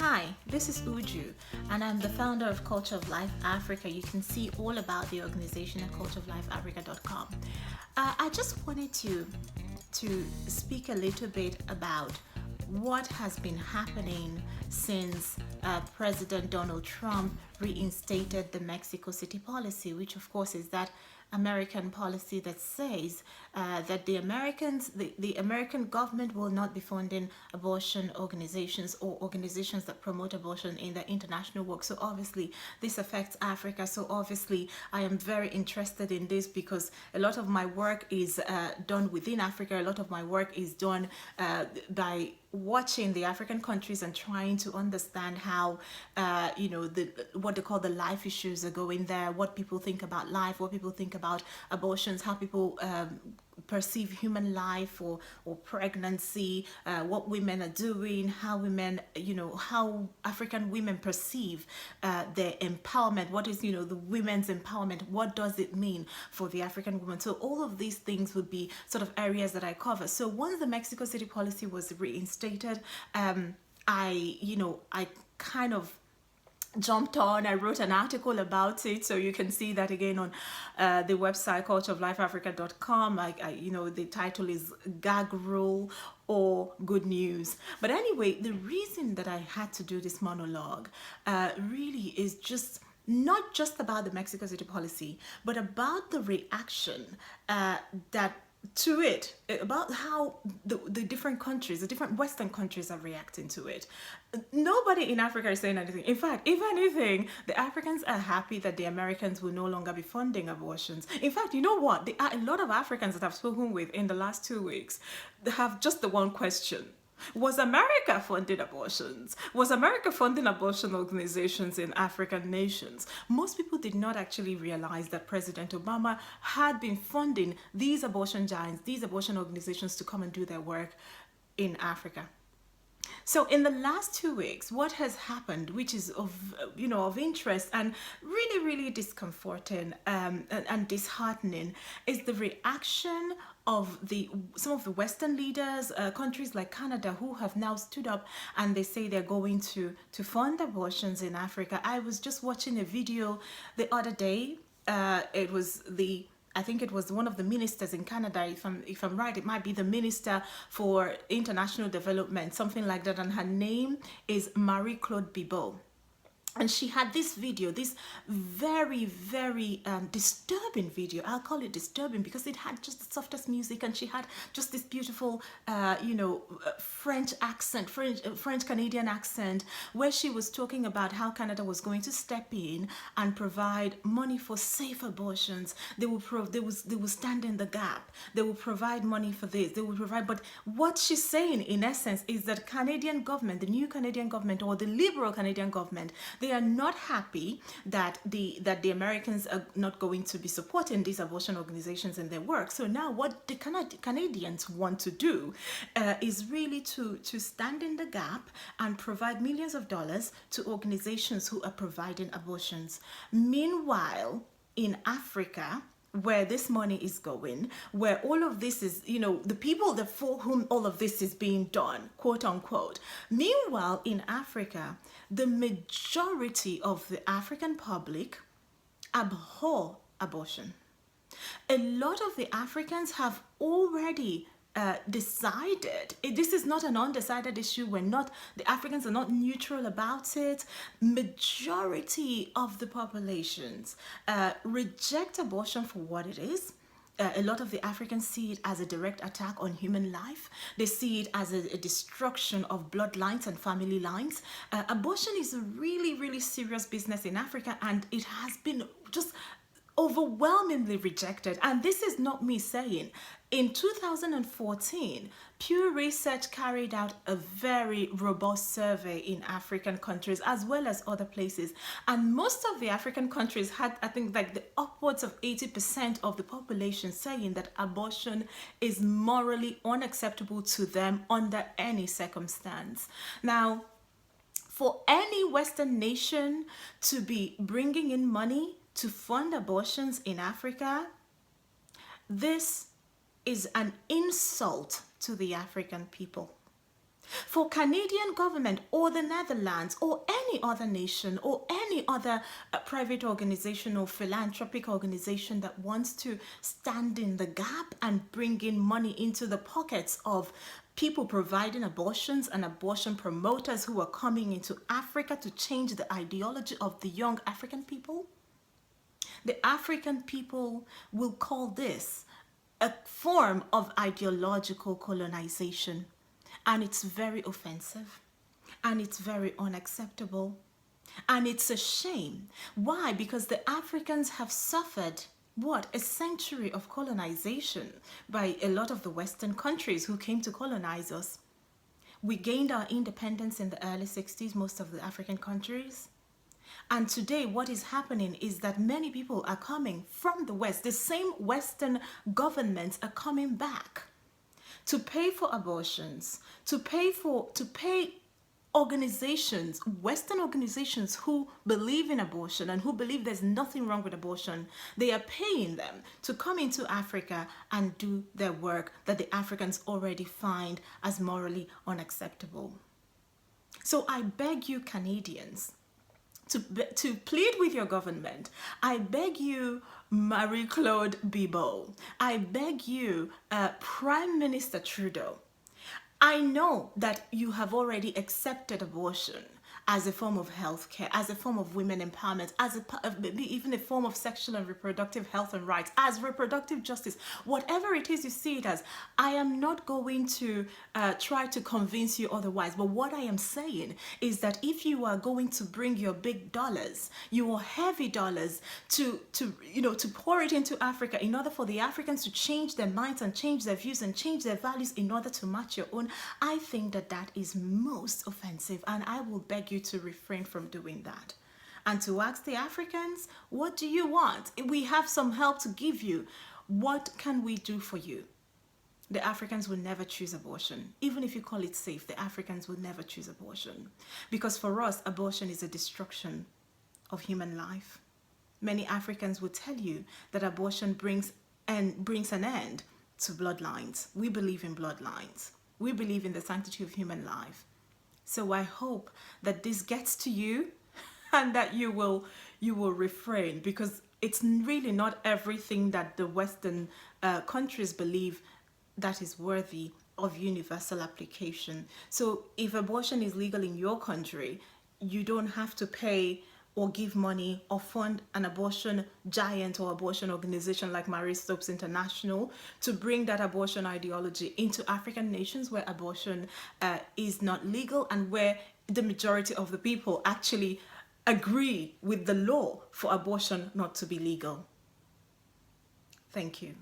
Hi, this is Uju, and I'm the founder of Culture of Life Africa. You can see all about the organization at cultureoflifeafrica.com. I just wanted to speak a little bit about what has been happening since President Donald Trump reinstated the Mexico City policy, which of course is that American policy that says that the American government will not be funding abortion organizations or organizations that promote abortion in their international work. So obviously this affects Africa. So obviously I am very interested in this because a lot of my work is done within Africa. A lot of my work is done by watching the African countries and trying to understand how what they call the life issues are going there, what people think about life, what people think about abortions, how people perceive human life or pregnancy, what women are doing, how women, how African women perceive their empowerment, what is, the women's empowerment, what does it mean for the African woman. So all of these things would be sort of areas that I cover. So once the Mexico City policy was reinstated, I kind of jumped on. I wrote an article about it, so you can see that again on the website cultureoflifeafrica.com. The title is Gag Rule or Good News. But anyway, the reason that I had to do this monologue really is just not just about the Mexico City policy, but about the reaction that to it, about how the different countries, the different Western countries are reacting to it. Nobody in Africa is saying anything. In fact, if anything, the Africans are happy that the Americans will no longer be funding abortions. In fact, you know what? There are a lot of Africans that I've spoken with in the last 2 weeks that have just the one question. Was America funding abortions? Was America funding abortion organizations in African nations? Most people did not actually realize that President Obama had been funding these abortion giants, these abortion organizations to come and do their work in Africa. So in the last 2 weeks, what has happened, which is of interest and really discomforting and disheartening, is the reaction of some of the Western leaders, countries like Canada, who have now stood up and they say they're going to fund abortions in Africa. I was just watching a video the other day. I think it was one of the ministers in Canada, if I'm right, it might be the Minister for International Development, something like that, and her name is Marie-Claude Bibeau. And she had this video, this very disturbing video. I'll call it disturbing because it had just the softest music, and she had just this beautiful, French accent, French Canadian accent, where she was talking about how Canada was going to step in and provide money for safe abortions. They will stand in the gap. They will provide money for this. They will provide. But what she's saying, in essence, is that Canadian government, the new Canadian government, or the liberal Canadian government, they are not happy that the Americans are not going to be supporting these abortion organizations in their work. So now what the Canadians want to do is really to stand in the gap and provide millions of dollars to organizations who are providing abortions. Meanwhile, in Africa, where this money is going, where all of this is, the people for whom all of this is being done, quote unquote. Meanwhile, in Africa, the majority of the African public abhor abortion. A lot of the Africans have already decided. This is not an undecided issue. The Africans are not neutral about it. Majority of the populations reject abortion for what it is. A lot of the Africans see it as a direct attack on human life. They see it as a destruction of bloodlines and family lines. Abortion is a really serious business in Africa, and it has been just overwhelmingly rejected. And this is not me saying. In 2014, Pew Research carried out a very robust survey in African countries as well as other places. And most of the African countries had, I think, like the upwards of 80% of the population saying that abortion is morally unacceptable to them under any circumstance. Now, for any Western nation to be bringing in money to fund abortions in Africa, this is an insult to the African people. For Canadian government or the Netherlands or any other nation or any other private organization or philanthropic organization that wants to stand in the gap and bring in money into the pockets of people providing abortions and abortion promoters who are coming into Africa to change the ideology of the young African people, the African people will call this a form of ideological colonization. And it's very offensive. And it's very unacceptable. And it's a shame. Why? Because the Africans have suffered what? A century of colonization by a lot of the Western countries who came to colonize us. We gained our independence in the early 60s, most of the African countries. And today what is happening is that many people are coming from the West. The same Western governments are coming back to pay for abortions, to pay organizations, Western organizations who believe in abortion and who believe there's nothing wrong with abortion. They are paying them to come into Africa and do their work that the Africans already find as morally unacceptable. So I beg you, Canadians, to plead with your government. I beg you, Marie-Claude Bibeau. I beg you, Prime Minister Trudeau. I know that you have already accepted abortion as a form of healthcare, as a form of women empowerment, as maybe even a form of sexual and reproductive health and rights, as reproductive justice, whatever it is you see it as. I am not going to try to convince you otherwise, but what I am saying is that if you are going to bring your big dollars, your heavy dollars to pour it into Africa in order for the Africans to change their minds and change their views and change their values in order to match your own, I think that that is most offensive, and I will beg you to refrain from doing that and to ask the Africans, what do you want? We have some help to give you. What can we do for you? The Africans will never choose abortion. Even if you call it safe, the Africans will never choose abortion, because for us, abortion is a destruction of human life. Many Africans will tell you that abortion brings an end to bloodlines. We believe in bloodlines. We believe in the sanctity of human life. So I hope that this gets to you and that you will refrain, because it's really not everything that the Western countries believe that is worthy of universal application. So if abortion is legal in your country, you don't have to pay or give money or fund an abortion giant or abortion organization like Marie Stopes International to bring that abortion ideology into African nations where abortion is not legal and where the majority of the people actually agree with the law for abortion not to be legal. Thank you.